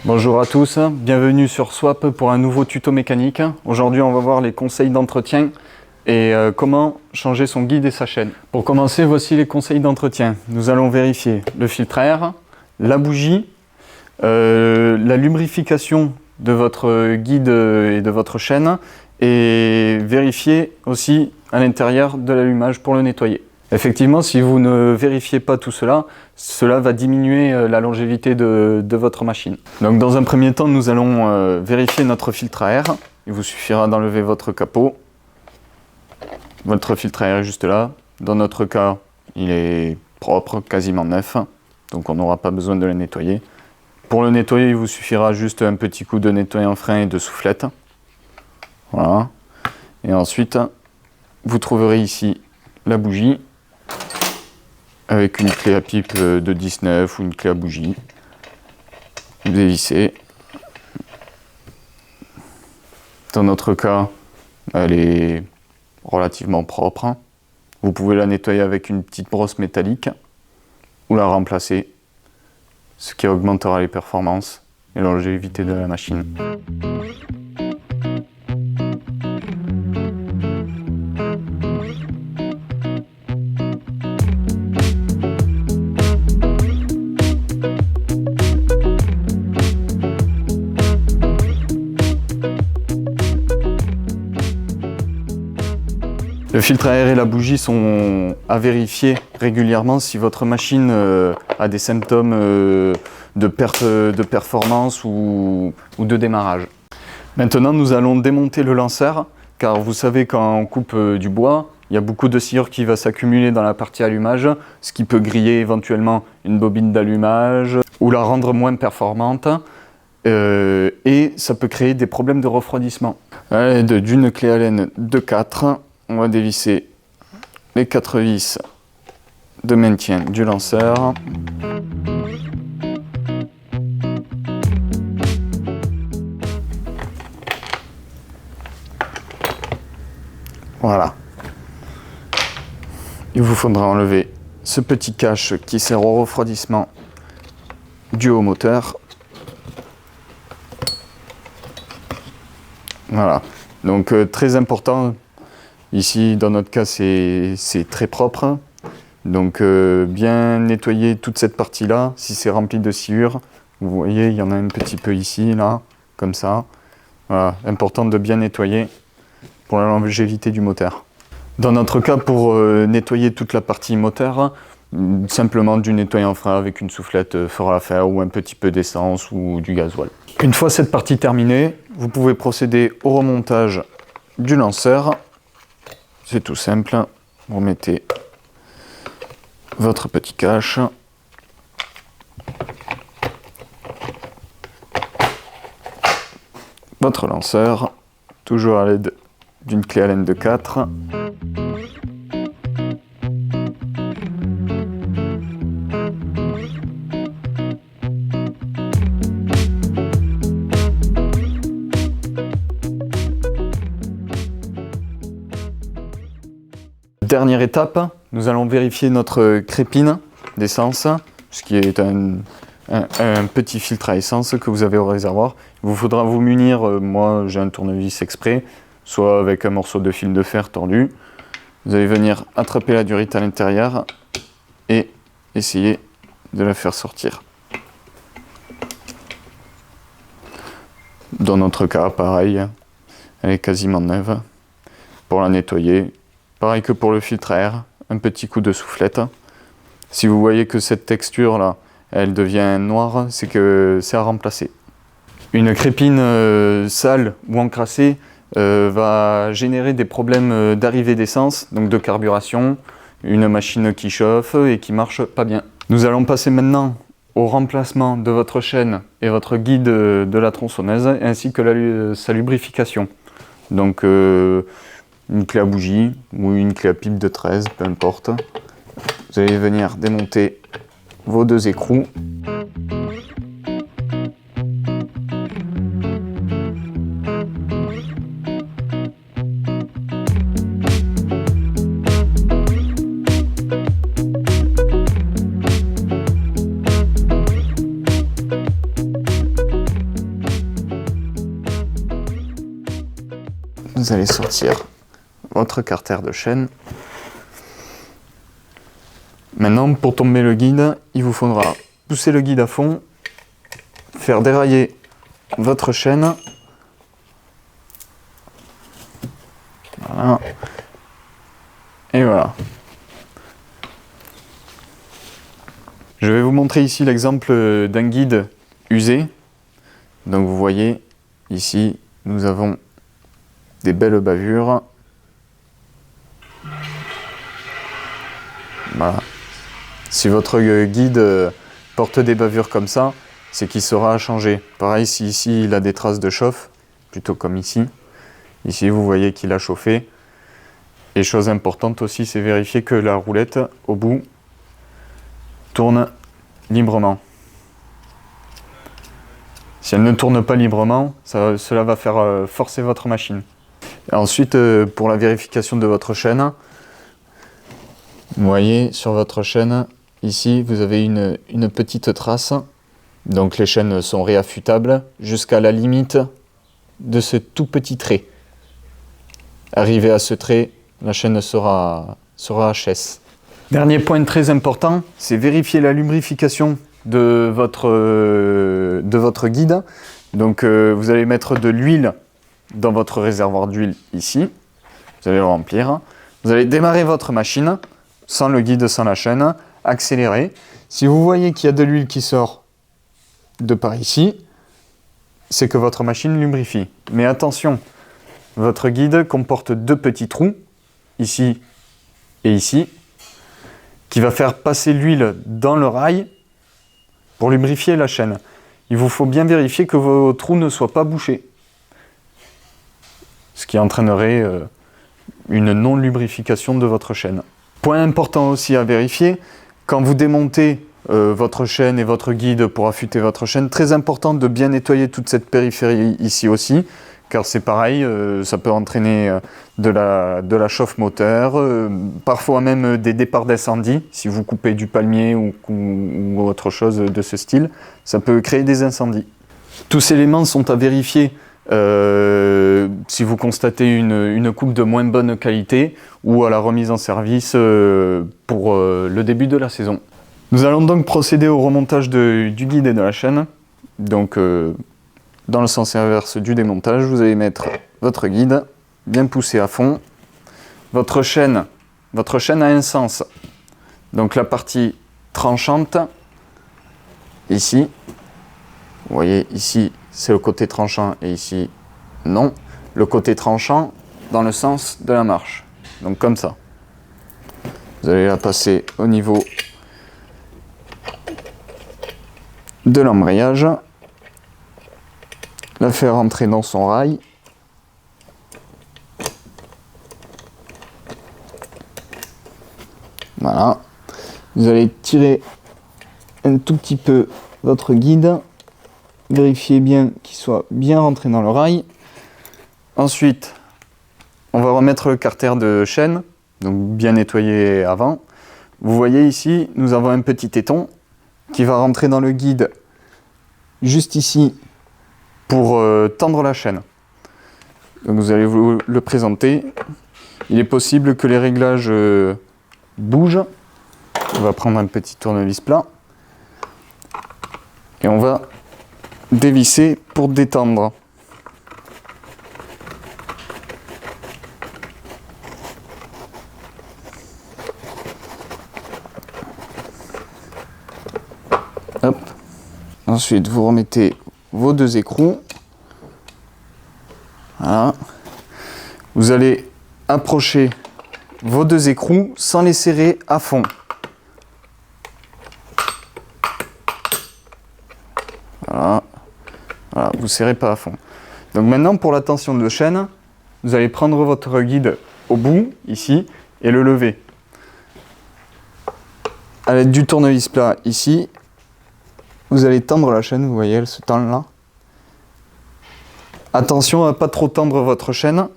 Bonjour à tous, bienvenue sur Swap pour un nouveau tuto mécanique. Aujourd'hui on va voir les conseils d'entretien et comment changer son guide et sa chaîne. Pour commencer, voici les conseils d'entretien. Nous allons vérifier le filtre à air, la bougie, la lubrification de votre guide et de votre chaîne et vérifier aussi à l'intérieur de l'allumage pour le nettoyer. Effectivement, si vous ne vérifiez pas tout cela, cela va diminuer la longévité de votre machine. Donc dans un premier temps, nous allons vérifier notre filtre à air. Il vous suffira d'enlever votre capot. Votre filtre à air est juste là. Dans notre cas, il est propre, quasiment neuf. Donc on n'aura pas besoin de le nettoyer. Pour le nettoyer, il vous suffira juste un petit coup de nettoyant frein et de soufflette. Voilà. Et ensuite, vous trouverez ici la bougie avec une clé à pipe de 19 ou une clé à bougie. Vous dévissez. Dans notre cas, elle est relativement propre. Vous pouvez la nettoyer avec une petite brosse métallique ou la remplacer, ce qui augmentera les performances et la longévité de la machine. Le filtre à air et la bougie sont à vérifier régulièrement si votre machine a des symptômes de perte de performance ou de démarrage. Maintenant, nous allons démonter le lanceur, car vous savez, quand on coupe du bois, il y a beaucoup de sciure qui va s'accumuler dans la partie allumage, ce qui peut griller éventuellement une bobine d'allumage ou la rendre moins performante. Et ça peut créer des problèmes de refroidissement. À l'aide d'une clé Allen de 4, on va dévisser les 4 vis de maintien du lanceur. Voilà. Il vous faudra enlever ce petit cache qui sert au refroidissement du haut moteur. Voilà. Donc très important. Ici, dans notre cas, c'est très propre. Donc, bien nettoyer toute cette partie-là. Si c'est rempli de sciure, vous voyez, il y en a un petit peu ici, là, comme ça. Voilà, important de bien nettoyer pour la longévité du moteur. Dans notre cas, pour nettoyer toute la partie moteur, simplement du nettoyant frein avec une soufflette fera l'affaire, ou un petit peu d'essence ou du gasoil. Une fois cette partie terminée, vous pouvez procéder au remontage du lanceur. C'est tout simple, vous mettez votre petit cache, votre lanceur, toujours à l'aide d'une clé Allen de 4. Dernière étape, nous allons vérifier notre crépine d'essence, ce qui est un petit filtre à essence que vous avez au réservoir. Il vous faudra vous munir, moi j'ai un tournevis exprès, soit avec un morceau de fil de fer tordu. Vous allez venir attraper la durite à l'intérieur et essayer de la faire sortir. Dans notre cas, pareil, elle est quasiment neuve. Pour la nettoyer, pareil que pour le filtre à air, un petit coup de soufflette. Si vous voyez que cette texture là, elle devient noire, c'est que c'est à remplacer. Une crépine sale ou encrassée va générer des problèmes d'arrivée d'essence, donc de carburation, une machine qui chauffe et qui marche pas bien. Nous allons passer maintenant au remplacement de votre chaîne et votre guide de la tronçonneuse, ainsi que sa lubrification. Donc une clé à bougie ou une clé à pipe de 13, peu importe. Vous allez venir démonter vos deux écrous. vous allez sortir votre carter de chaîne. Maintenant, pour tomber le guide, il vous faudra pousser le guide à fond, faire dérailler votre chaîne. Voilà. Et voilà. Je vais vous montrer ici l'exemple d'un guide usé. Donc vous voyez, ici, nous avons des belles bavures. Voilà. Si votre guide porte des bavures comme ça, c'est qu'il sera à changer. Pareil, si ici il a des traces de chauffe, plutôt comme ici. Ici, vous voyez qu'il a chauffé. Et chose importante aussi, c'est vérifier que la roulette, au bout, tourne librement. Si elle ne tourne pas librement, cela va faire forcer votre machine. Et ensuite, pour la vérification de votre chaîne, vous voyez sur votre chaîne, ici, vous avez une petite trace. Donc les chaînes sont réaffûtables jusqu'à la limite de ce tout petit trait. Arrivé à ce trait, la chaîne sera HS. Dernier point très important, c'est vérifier la lubrification de votre guide. Donc vous allez mettre de l'huile dans votre réservoir d'huile ici. Vous allez le remplir. Vous allez démarrer votre machine sans le guide, sans la chaîne, accélérer. Si vous voyez qu'il y a de l'huile qui sort de par ici, c'est que votre machine lubrifie. Mais attention, votre guide comporte deux petits trous, ici et ici, qui va faire passer l'huile dans le rail pour lubrifier la chaîne. Il vous faut bien vérifier que vos trous ne soient pas bouchés, ce qui entraînerait une non-lubrification de votre chaîne. Point important aussi à vérifier, quand vous démontez votre chaîne et votre guide pour affûter votre chaîne, très important de bien nettoyer toute cette périphérie ici aussi, car c'est pareil, ça peut entraîner de la chauffe moteur, parfois même des départs d'incendie. Si vous coupez du palmier ou autre chose de ce style, ça peut créer des incendies. Tous ces éléments sont à vérifier si vous constatez une coupe de moins bonne qualité ou à la remise en service pour le début de la saison. Nous allons donc procéder au remontage du guide et de la chaîne. Donc, dans le sens inverse du démontage, vous allez mettre votre guide, bien poussé à fond. Votre chaîne a un sens. Donc la partie tranchante, ici, vous voyez ici c'est le côté tranchant et ici non. Le côté tranchant dans le sens de la marche. Donc comme ça. Vous allez la passer au niveau de l'embrayage. La faire entrer dans son rail. Voilà. Vous allez tirer un tout petit peu votre guide. Vérifiez bien qu'il soit bien rentré dans le rail. Ensuite, on va remettre le carter de chaîne, donc bien nettoyé avant. Vous voyez ici, nous avons un petit téton qui va rentrer dans le guide juste ici pour tendre la chaîne. Donc vous allez vous le présenter. Il est possible que les réglages bougent. On va prendre un petit tournevis plat et on va dévisser pour détendre. Hop. Ensuite, vous remettez vos deux écrous. Voilà. Vous allez approcher vos deux écrous sans les serrer à fond. Voilà. Voilà, vous ne serrez pas à fond. Donc maintenant, pour la tension de chaîne, vous allez prendre votre guide au bout, ici, et le lever. À l'aide du tournevis plat, ici, vous allez tendre la chaîne, vous voyez, elle se tend là. Attention à ne pas trop tendre votre chaîne,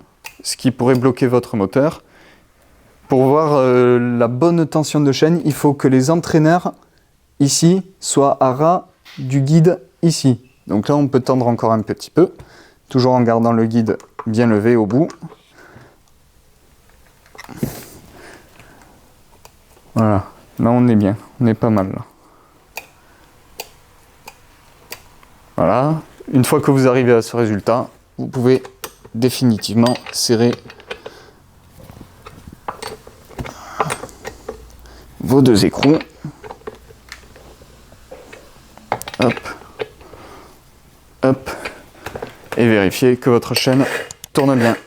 ce qui pourrait bloquer votre moteur. Pour voir la bonne tension de chaîne, il faut que les entraîneurs, ici, soient à ras du guide, ici. Donc là, on peut tendre encore un petit peu, toujours en gardant le guide bien levé au bout. Voilà, là on est bien, on est pas mal là. Voilà, une fois que vous arrivez à ce résultat, vous pouvez définitivement serrer vos deux écrous. Hop, hop, et vérifier que votre chaîne tourne bien.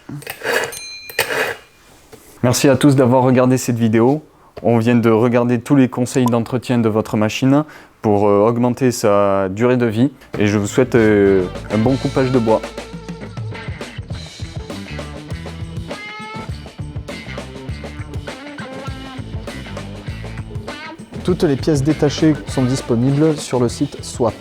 Merci à tous d'avoir regardé cette vidéo. On vient de regarder tous les conseils d'entretien de votre machine pour augmenter sa durée de vie et je vous souhaite un bon coupage de bois. Toutes les pièces détachées sont disponibles sur le site Swap.